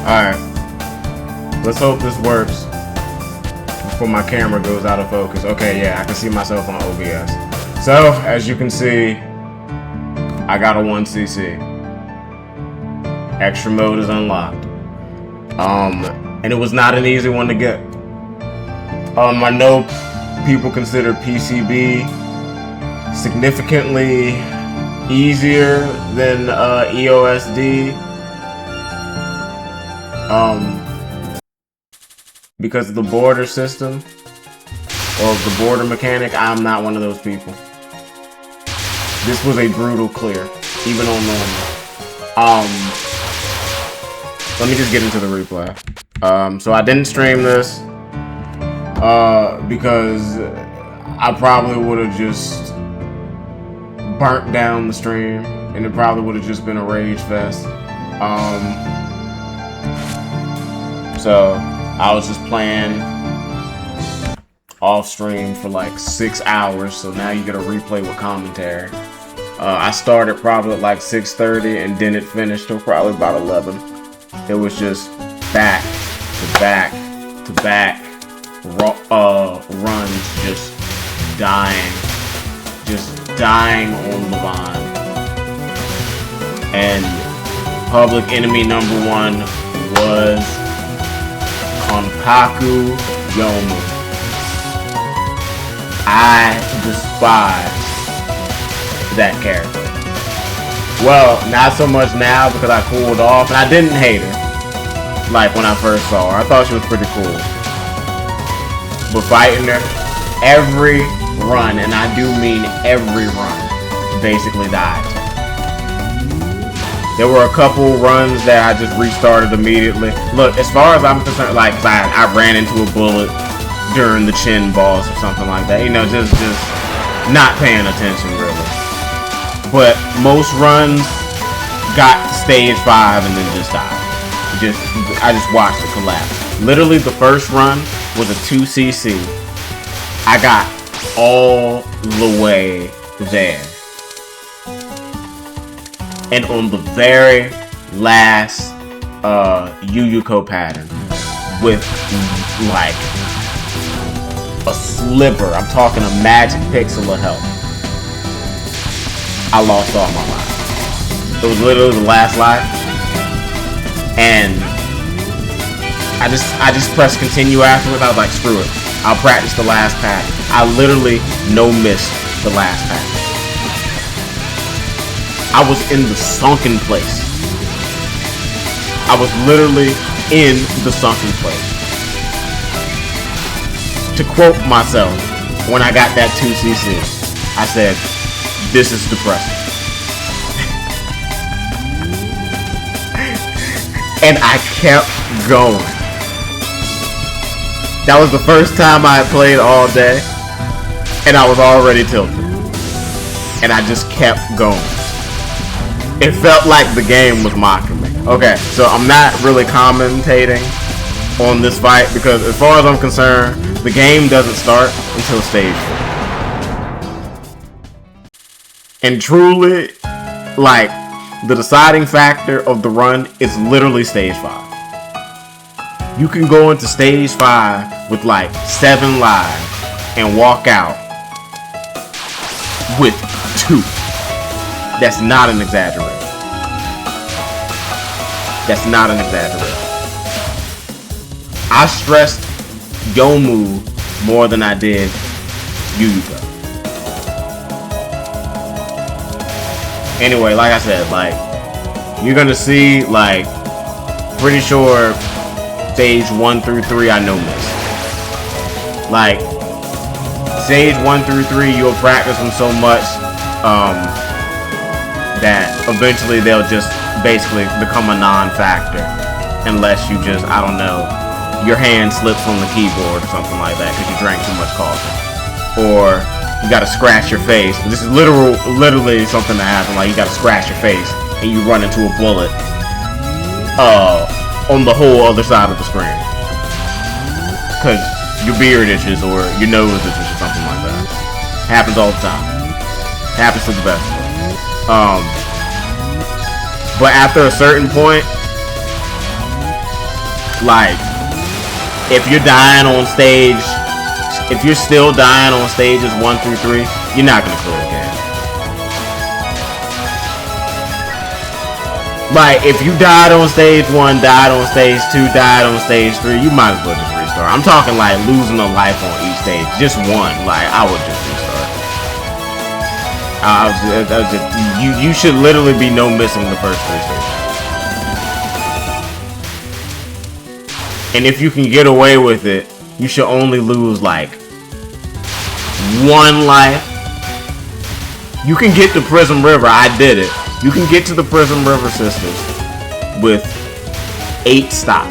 Alright. Let's hope this works before my camera goes out of focus. Okay, yeah, I can see myself on OBS. So, as you can see, I got a 1cc. Extra mode is unlocked. And it was not an easy one to get. I know people consider PCB significantly easier than EOSD. Because of the border system or the border mechanic. I'm not one of those people. This was a brutal clear, even on normal. Let me just get into the replay. So I didn't stream this because I probably would have just burnt down the stream and it probably would have just been a rage fest. So I was just playing off stream for like 6 hours, so now you get a replay with commentary. I started probably at like 6:30 and didn't finish till probably about 11. It was just back to back to back runs, just dying on the vine. And public enemy number 1 was Konkaku Youmu. I despise that character. Well, not so much now because I cooled off, and I didn't hate her. Like when I first saw her, I thought she was pretty cool. But fighting her, every run, and I do mean every run, basically died. There were a couple runs that I just restarted immediately. Look, as far as I'm concerned, like I ran into a bullet during the chin boss or something like that. You know, just not paying attention really. But most runs got to stage 5 and then just died. I just watched it collapse. Literally, the first run was a 2cc. I got all the way there. And on the very last Yuyuko pattern, with like a sliver, I'm talking a magic pixel of health, I lost all my life. It was literally the last life, and I just pressed continue afterwards. I was like, screw it, I'll practice the last pattern. I literally no-missed the last pattern. I was in the sunken place. I was literally in the sunken place. To quote myself, when I got that 2cc, I said, this is depressing. And I kept going. That was the first time I had played all day, and I was already tilted. And I just kept going. It felt like the game was mocking me. Okay, so I'm not really commentating on this fight because as far as I'm concerned, the game doesn't start until stage 4. And truly, like, the deciding factor of the run is literally stage 5. You can go into stage 5 with like 7 lives and walk out with 2. That's not an exaggeration. That's not an exaggeration. I stressed Youmu more than I did Yuyuko. Anyway, like I said, like, you're gonna see, like, pretty sure stage 1 through 3 I no miss. Like, stage 1 through 3 you'll practice them so much that eventually they'll just basically become a non-factor unless you just, I don't know, your hand slips on the keyboard or something like that because you drank too much coffee, or you gotta scratch your face. This is literally something that happened. Like, you gotta scratch your face and you run into a bullet on the whole other side of the screen because your beard itches or your nose itches or something like that. Happens all the time. Happens to the best of us. But after a certain point, Like, if you're dying on stage, if you're still dying on stages 1 through 3, you're not gonna clear the game. Like, if you died on stage 1, died on stage 2, died on stage 3, you might as well just restart. I'm talking like losing a life on each stage, just one. Like, I would just restart. You should literally be no missing the first 3 stages. And if you can get away with it, you should only lose like 1 life. You can get to Prism River. I did it. You can get to the Prism River Sisters with 8 stock.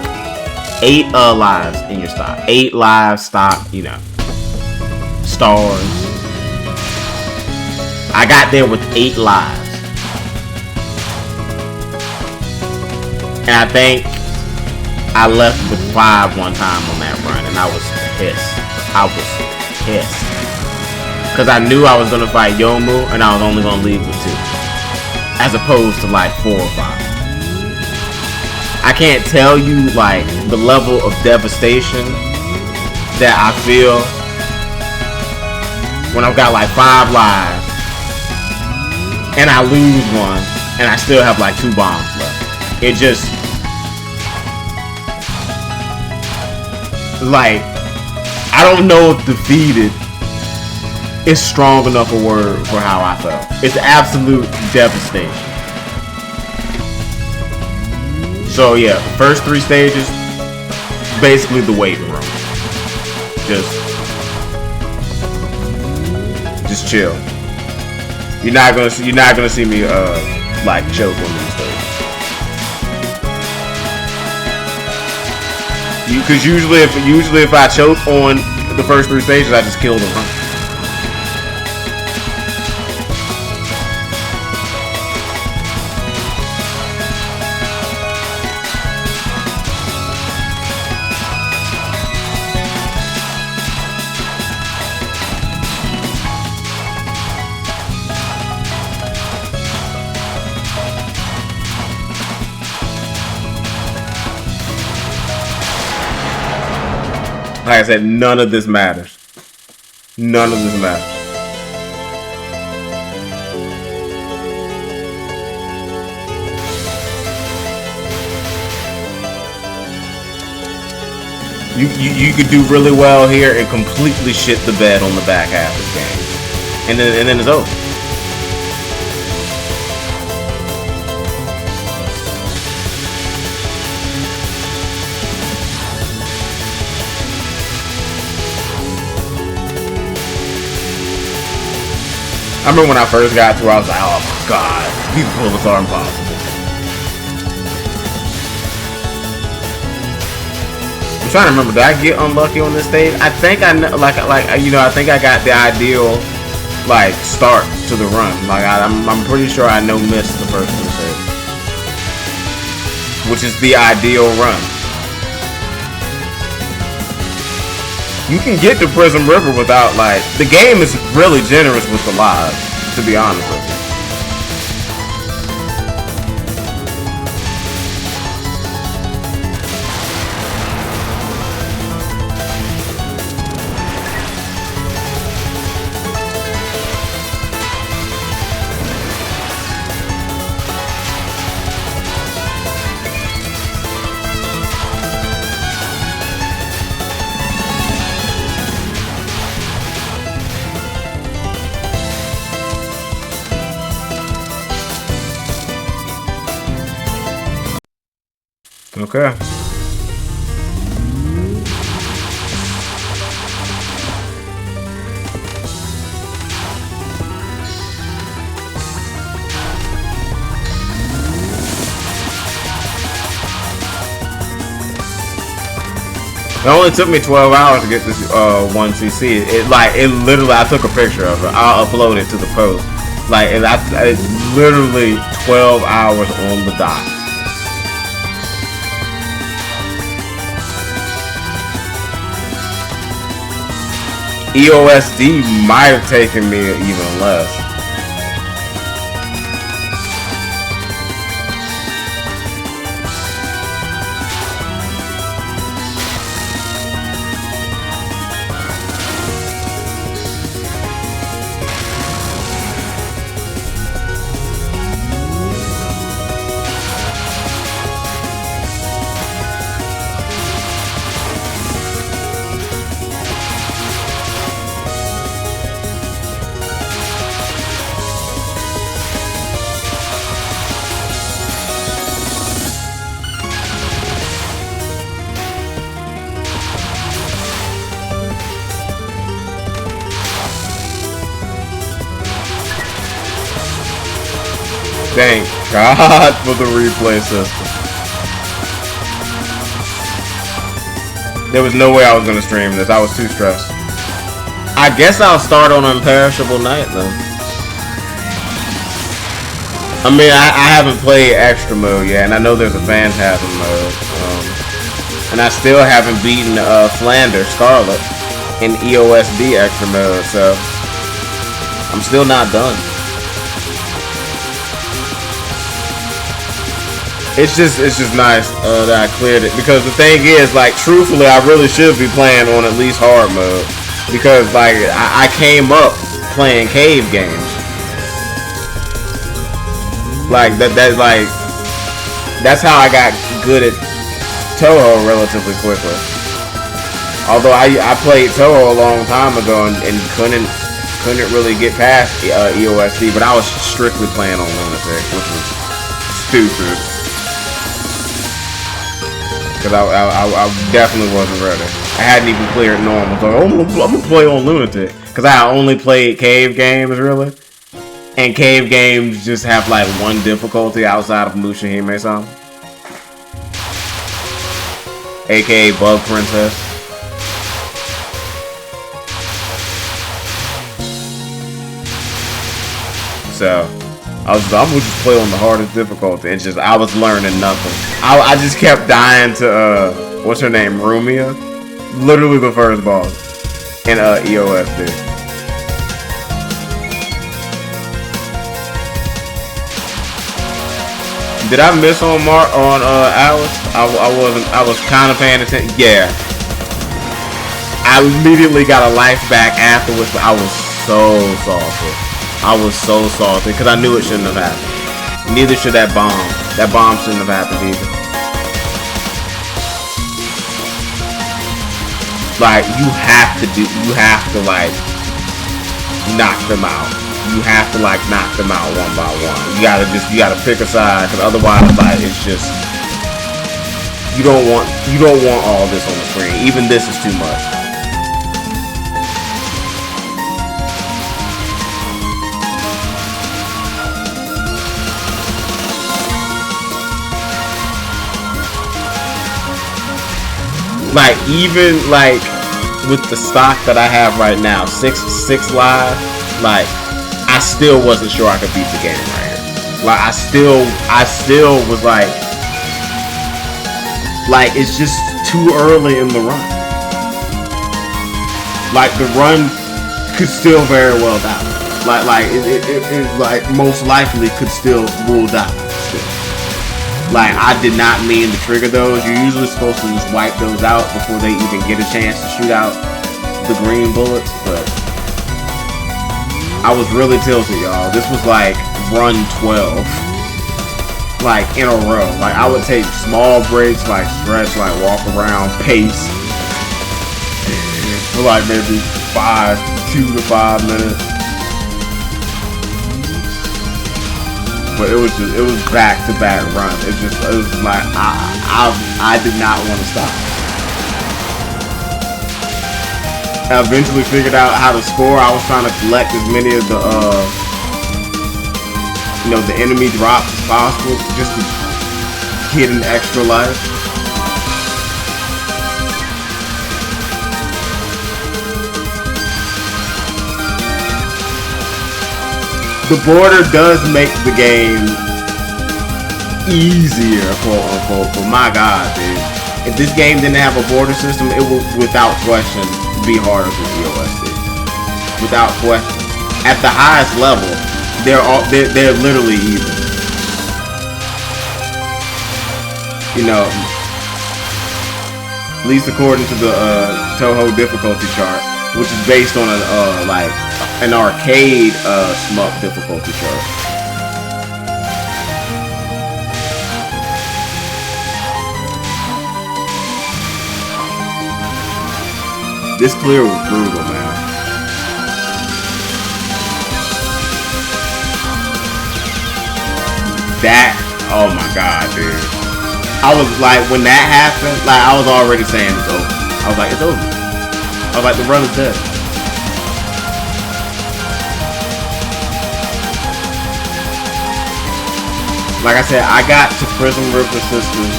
8 lives in your stock. 8 lives stock, you know. Stars. I got there with 8 lives. And I think I left with 5 one time on that run, and I was pissed. I was pissed. Because I knew I was going to fight Youmu, and I was only going to leave with 2. As opposed to like 4 or 5. I can't tell you like the level of devastation that I feel when I've got like 5 lives and I lose 1 and I still have like 2 bombs left. It just like, I don't know if defeated is strong enough a word for how I felt. It's absolute devastation. So yeah, first 3 stages, basically the waiting room. Just chill. You're not gonna see me like choke on these stages. Because usually if I choke on the first 3 stages, I just kill them. Like I said, none of this matters. None of this matters. You could do really well here and completely shit the bed on the back half of the game, and then it's over. I remember when I first got to where I was like, oh my god, these bullets are impossible. I'm trying to remember, did I get unlucky on this stage? I think I think I got the ideal like start to the run. Like I'm pretty sure I missed the first 2 stages, which is the ideal run. You can get to Prism River without like, the game is really generous with the lives, to be honest with you. Okay. It only took me 12 hours to get this 1cc. It literally, I took a picture of it. I'll upload it to the post. Like, it's literally 12 hours on the dot. EOSD might have taken me even less. Thank God for the replay system. There was no way I was gonna stream this. I was too stressed. I guess I'll start on Imperishable Night then. I mean, I haven't played Extra Mode yet, and I know there's a Phantasm mode. And I still haven't beaten Flanders Scarlet in EOSD Extra Mode, so I'm still not done. It's just nice that I cleared it, because the thing is, like, truthfully, I really should be playing on at least hard mode, because like I came up playing cave games. Like that's how I got good at Touhou relatively quickly. Although I played Touhou a long time ago and couldn't really get past EOSD, but I was strictly playing on Lunatic, which was stupid. Because I definitely wasn't ready. I hadn't even cleared normal, so I'm gonna play on Lunatic. Because I only played cave games, really. And cave games just have like one difficulty outside of Mushihime-san. AKA Bug Princess. So I'm gonna just play on the hardest difficulty. It's just I was learning nothing. I just kept dying to what's her name, Rumia? Literally the first boss in EOSD. Did I miss on Alice? I was kind of paying attention. Yeah. I immediately got a life back afterwards, but I was so salty. I was so salty because I knew it shouldn't have happened. Neither should that bomb. That bomb shouldn't have happened either. Like you have to like knock them out. You have to like knock them out one by one. You gotta pick a side, because otherwise, like, it's just you don't want all this on the screen. Even this is too much. Like even like with the stock that I have right now, 6 live, like I still wasn't sure I could beat the game right here. Like I still was like it's just too early in the run. Like the run could still very well die. Like it like most likely could still will die. Still. Like I did not mean to trigger those. You're usually supposed to just wipe those out before they even get a chance to shoot out the green bullets, but I was really tilted, y'all. This was like run 12, like in a row. Like I would take small breaks, like stretch, like walk around, pace for like maybe 2 to 5 minutes. But it was back-to-back run. It was like I did not want to stop. I eventually figured out how to score. I was trying to collect as many of the the enemy drops as possible, just to get an extra life. The border does make the game easier, quote unquote, but my god, dude. If this game didn't have a border system, it would, without question, be harder for EOSD. Without question. At the highest level, they're literally even. You know, at least according to the Touhou difficulty chart, which is based on an arcade shmup difficulty chart. This clear was brutal, man. That, oh my god, dude. I was like, when that happened, like I was already saying it's over. I was like, it's over. I was like, the run is dead. Like I said, I got to Prison River Sisters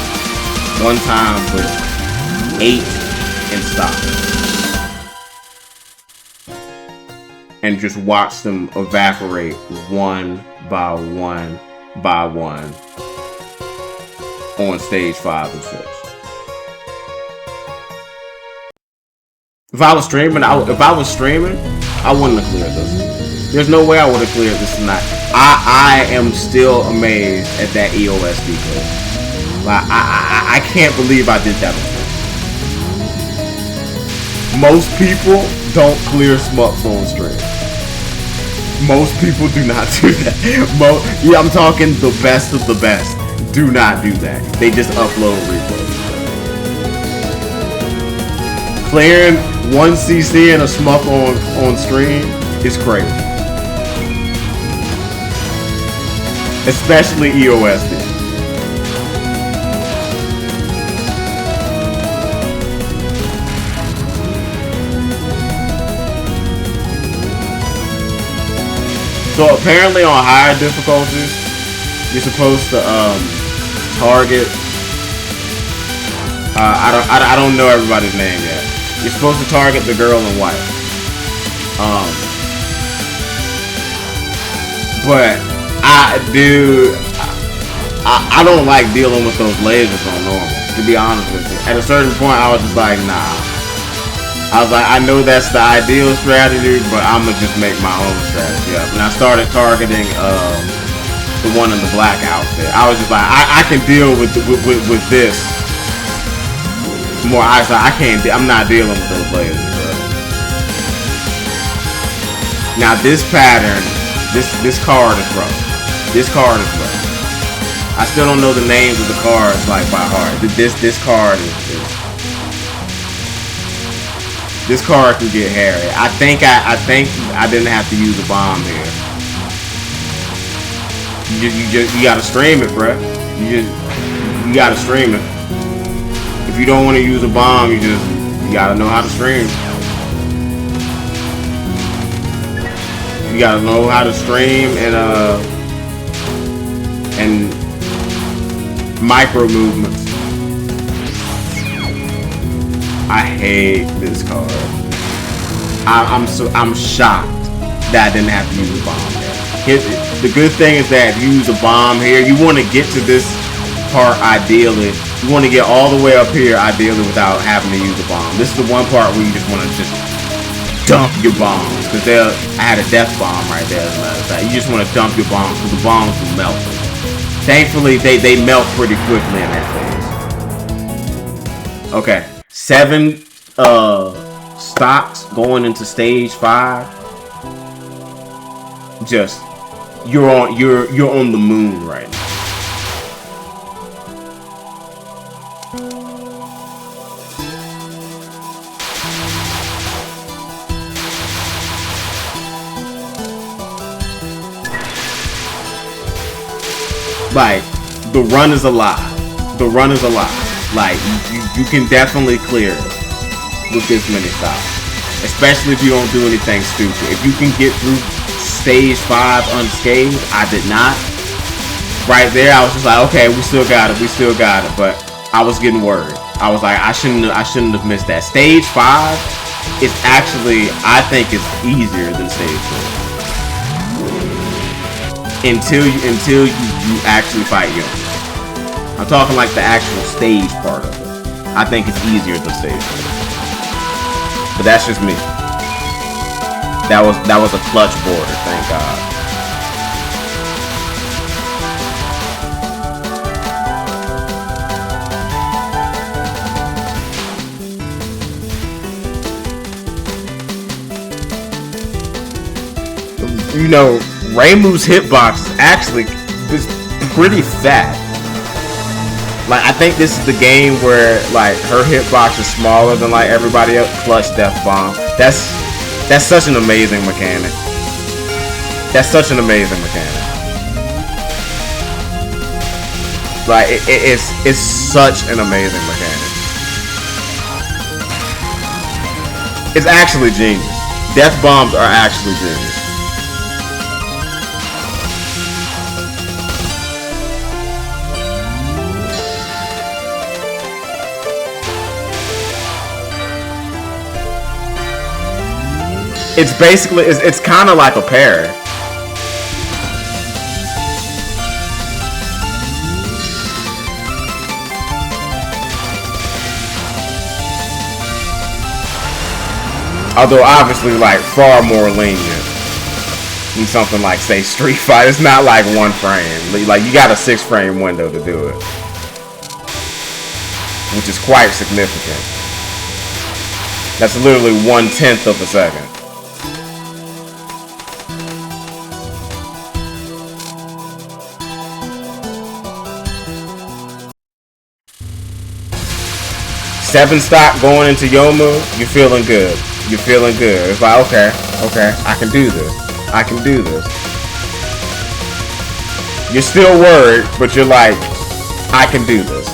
one time with 8 and stopped. And just watched them evaporate one by one by one on stage 5 and 6. If I was streaming, I wouldn't have cleared this. There's no way I would have cleared this tonight. I am still amazed at that EOS decode. Like I can't believe I did that before. Most people don't clear smucks on stream. Most people do not do that. Yeah, I'm talking the best of the best. Do not do that. They just upload replays. Clearing 1 CC and a smuck on stream is crazy. Especially EOS. So apparently on higher difficulties, you're supposed to target. I don't know everybody's name yet. You're supposed to target the girl in white. But I don't like dealing with those lasers on normal. To be honest with you, at a certain point, I was just like, nah. I was like, I know that's the ideal strategy, but I'm gonna just make my own strategy up. And I started targeting the one in the black outfit. I was just like, I can deal with this more. I was like, I'm not dealing with those lasers, bro. Now this pattern, this card is rough. This card is rough. I still don't know the names of the cards like by heart. This card is. This card can get hairy. I think I didn't have to use a bomb here. You gotta stream it, bruh. You gotta stream it. If you don't want to use a bomb, you gotta know how to stream. You gotta know how to stream and micro movements. I hate this card. I'm shocked that I didn't have to use a bomb here. The good thing is that if you use a bomb here, you want to get to this part ideally. You want to get all the way up here ideally without having to use a bomb. This is the one part where you just want to just dump your bombs. Because I had a death bomb right there as a matter of fact. You just want to dump your bombs because the bombs will melt. Thankfully, they melt pretty quickly in that phase. Okay. 7 stocks going into stage 5. Just you're on the moon right now. Like the run is alive. The run is alive. Like you can definitely clear it with this many stops, especially if you don't do anything stupid. If you can get through stage 5 unscathed, I did not. Right there, I was just like, okay, we still got it, but I was getting worried. I was like, I shouldn't have missed that. Stage 5 is actually, I think, it's easier than stage 4 until you actually fight Youmu. I'm talking like the actual stage part of it. I think it's easier than stage 4. But that's just me. That was a clutch border, thank God. You know, Reimu's hitbox is pretty fat. Like, I think this is the game where, like, her hitbox is smaller than, like, everybody else. Clutch death bomb. That's such an amazing mechanic. That's such an amazing mechanic. Like, it's such an amazing mechanic. It's actually genius. Death bombs are actually genius. It's basically, it's kind of like a parry. Although obviously like far more lenient than something like say Street Fighter. It's not like 1 frame. Like you got a 6 frame window to do it, which is quite significant. That's literally 1/10 of a second. Seven stock going into Youmu, you're feeling good. You're feeling good. It's like, okay, I can do this. I can do this. You're still worried, but you're like, I can do this.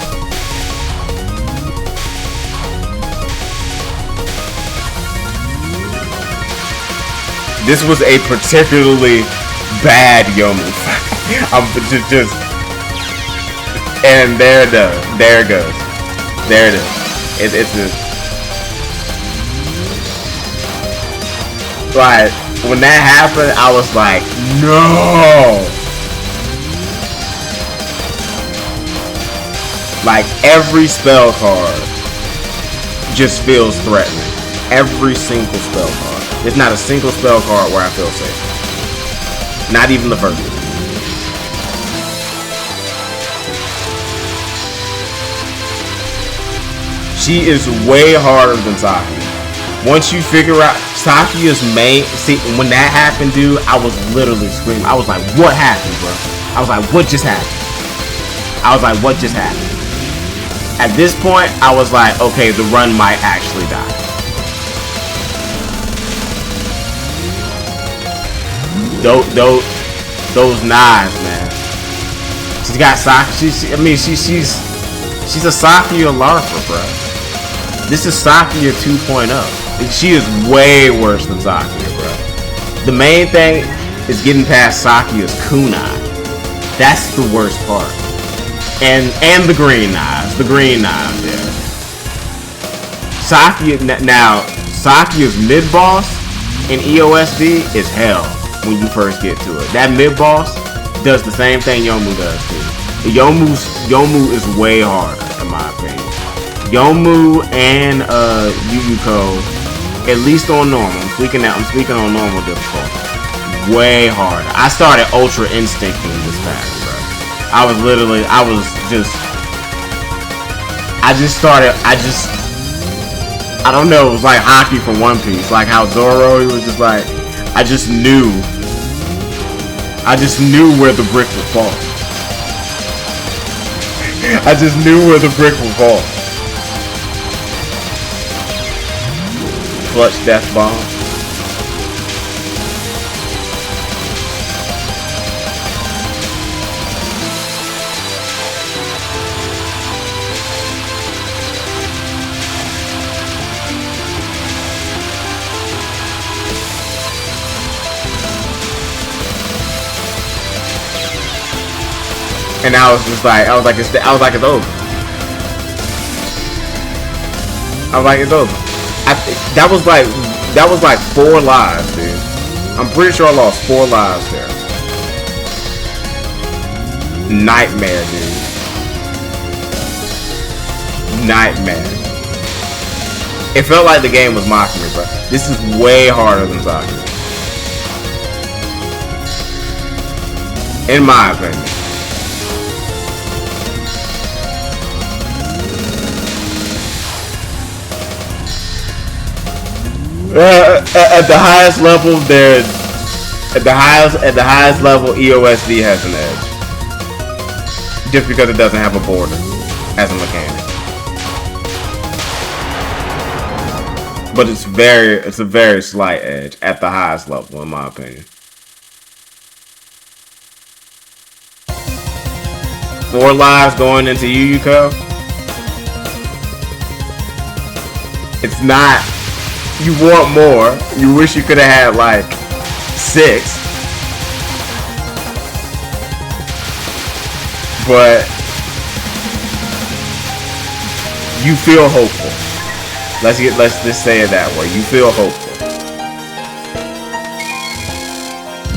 This was a particularly bad Youmu fight. I'm just, and there it goes. There it goes. There it is. It's just, like, when that happened, I was like, no. Like, every spell card just feels threatening. Every single spell card. There's not a single spell card where I feel safe. Not even the first one. She is way harder than Saki. Once you figure out Saki's main, see, when that happened, dude, I was literally screaming. I was like, what happened, bro? I was like, what just happened? I was like, what just happened? At this point, I was like, okay, the run might actually die. Those knives, man. She's got Saki. She's a Sakia larper, bro. This is Sakia 2.0. She is way worse than Sakia, bro. The main thing is getting past Sakia's kunai. That's the worst part. And the green knives. The green knives, yeah. Sakia, now, Sakia's mid-boss in EOSD is hell when you first get to it. That mid-boss does the same thing Youmu does, too. Youmu is way harder, in my opinion. Youmu and Yuyuko, at least on normal. I'm speaking on normal difficulty. Way harder. I started Ultra Instincting this time, bro. I don't know, it was like hockey from One Piece. Like how Zoro, he was just like, I just knew where the brick would fall. I just knew where the brick would fall. Clutch death bomb. And I was just like, it's over. It's over. That was like 4 lives, dude. I'm pretty sure I lost 4 lives there. Nightmare, dude. Nightmare. It felt like the game was mocking me, bro. This is way harder than Saki. In my opinion. At the highest level, at the highest level, EOSD has an edge, just because it doesn't have a border as a mechanic. But it's a very slight edge at the highest level, in my opinion. 4 lives going into Yuyuko. It's not. You want more. You wish you could have had like 6. But you feel hopeful. Let's just say it that way. You feel hopeful.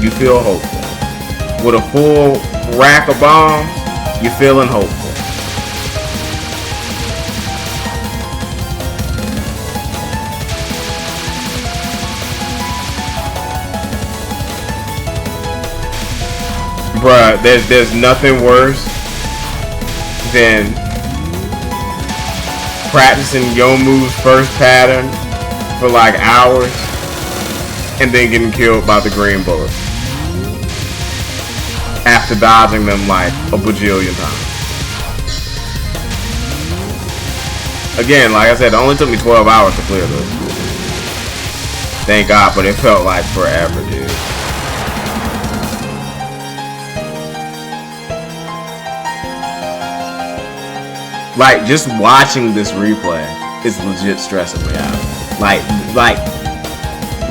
you feel hopeful. With a full rack of bombs, you're feeling hopeful. Bruh, there's nothing worse than practicing Yomu's first pattern for like hours and then getting killed by the green bullets after dodging them like a bajillion times. Again, like I said, it only took me 12 hours to clear this. Thank God, but it felt like forever, dude. Like, just watching this replay is legit stressing me out. Like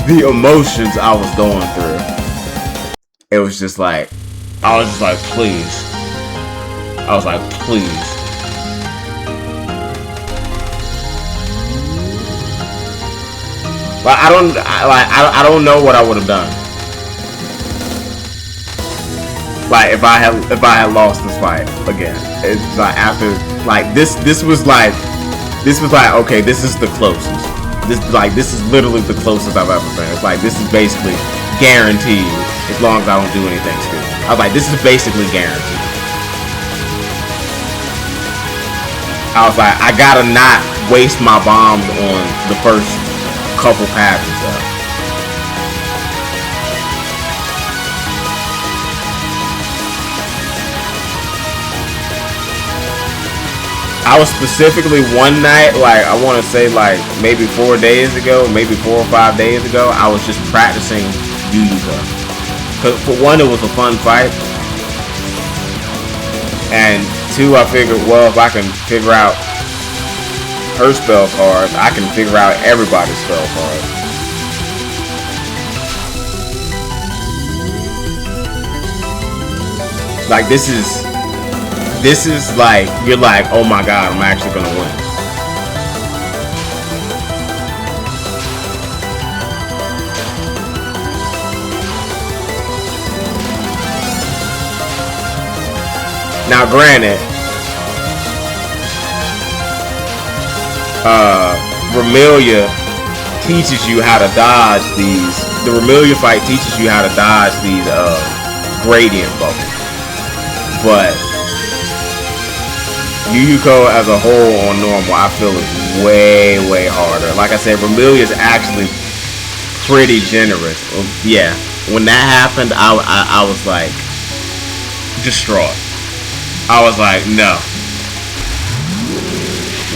the emotions I was going through. It was just like, I was just like, please. I was like, please. Like, I don't know what I would have done. Like, if I had lost this fight again. It's like after, like, this was like okay, this is the closest. This is literally the closest I've ever been. It's like, this is basically guaranteed as long as I don't do anything stupid. I was like, this is basically guaranteed. I was like, I gotta not waste my bombs on the first couple patterns though. I was specifically one night, like, I want to say like maybe 4 days ago, maybe 4 or 5 days ago, I was just practicing Youmu. Cause for one, it was a fun fight, and two, I figured, well, if I can figure out her spell cards, I can figure out everybody's spell cards. Like, this is like, you're like, oh my god, I'm actually gonna win. Now granted, Remilia teaches you how to dodge these. The Remilia fight teaches you how to dodge these gradient bubbles. But Yuyuko as a whole on normal, I feel is way harder. Like I said, Remilia is actually pretty generous. Yeah, when that happened, I was like distraught. I was like, no.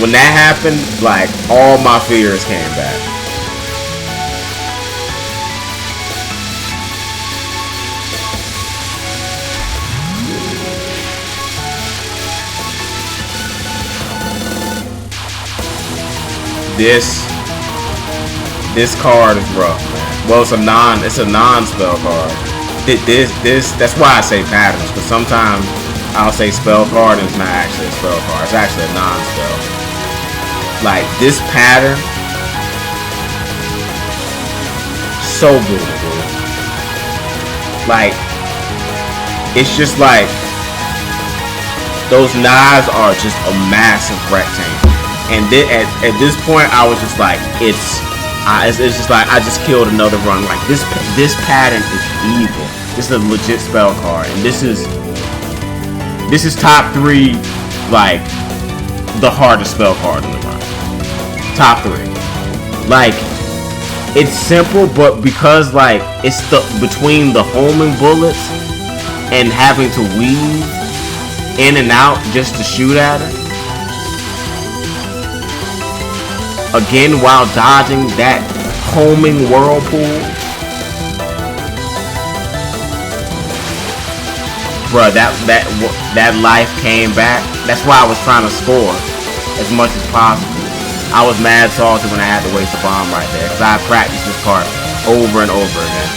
When that happened, like, all my fears came back. This card is rough, man. Well, it's a non-spell card. That's why I say patterns, because sometimes I'll say spell card and it's not actually a spell card. It's actually a non-spell. Like, this pattern, so good, dude. Like, it's just like, those knives are just a massive rectangle. And at this point, I was just like, it's just like, I just killed another run. Like, this pattern is evil. This is a legit spell card, and this is top 3, like, the hardest spell card in the run. Top 3. Like, it's simple, but because, like, it's between the homing bullets and having to weave in and out just to shoot at it. Again, while dodging that homing whirlpool. Bruh, that life came back. That's why I was trying to score as much as possible. I was mad salty when I had to waste a bomb right there, because I practiced this part over and over again.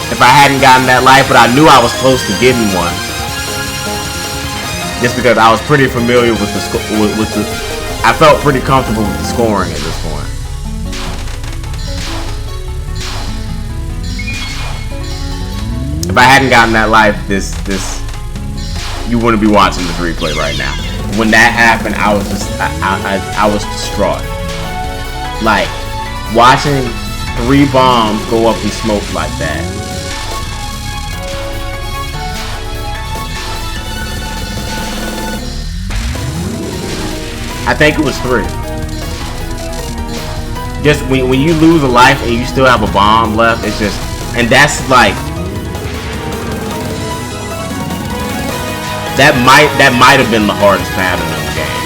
If I hadn't gotten that life, but I knew I was close to getting one. just because I was pretty familiar with the with the. I felt pretty comfortable with the scoring at this point. If I hadn't gotten that life, you wouldn't be watching this replay right now. When that happened, I was just, I was distraught. Like, watching 3 bombs go up in smoke like that. I think it was 3. Just when you lose a life and you still have a bomb left, it's just, and that's like, that might have been the hardest pattern in the game.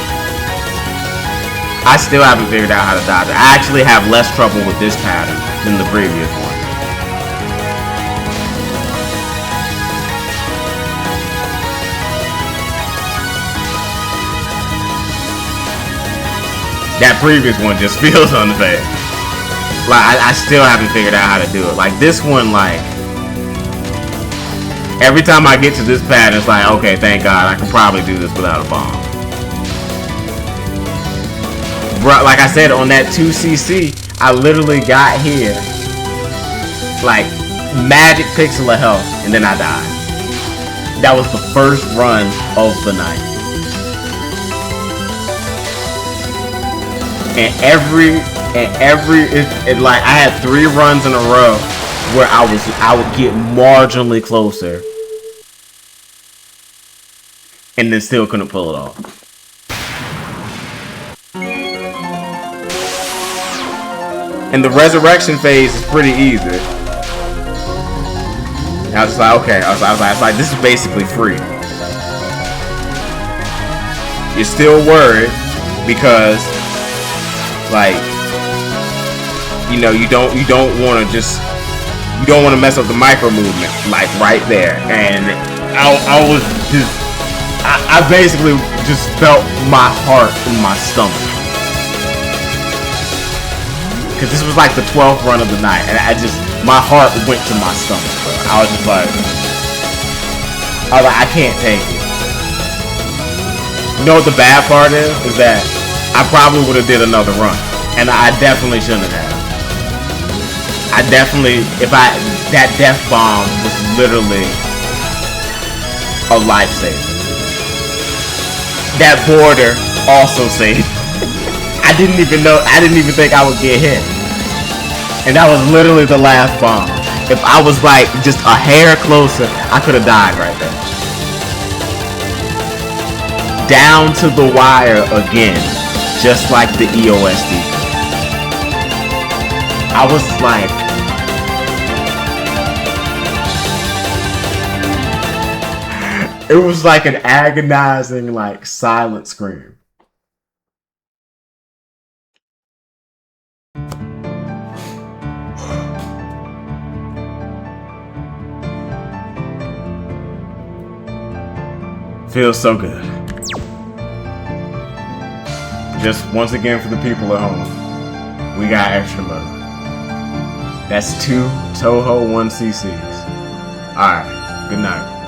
I still haven't figured out how to dodge it. I actually have less trouble with this pattern than the previous one. That previous one just feels unfair. Like, I still haven't figured out how to do it. Like, this one, like, every time I get to this pattern, it's like, okay, thank God, I can probably do this without a bomb. Bro, like I said, on that 2cc, I literally got here, like, magic pixel of health, and then I died. That was the first run of the night. And like, I had 3 runs in a row where I would get marginally closer and then still couldn't pull it off. And the resurrection phase is pretty easy. And I was just like, okay, I was like, this is basically free. You're still worried because, like, you know, you don't want to just, you don't want to mess up the micro movement, like right there. And I was just, I basically just felt my heart in my stomach. Because this was like the 12th run of the night, and my heart went to my stomach, bro. I was like, I can't take it. You know what the bad part is? Is that I probably would have did another run, and I definitely shouldn't have. I definitely, that death bomb was literally a lifesaver. That border also saved. I didn't even think I would get hit. And that was literally the last bomb. If I was like just a hair closer, I could have died right there. Down to the wire again, just like the EOSD. I was like, it was like an agonizing, like, silent scream. Feels so good. Just once again for the people at home, we got extra mode. That's 2 Touhou 1cc's. Alright, good night.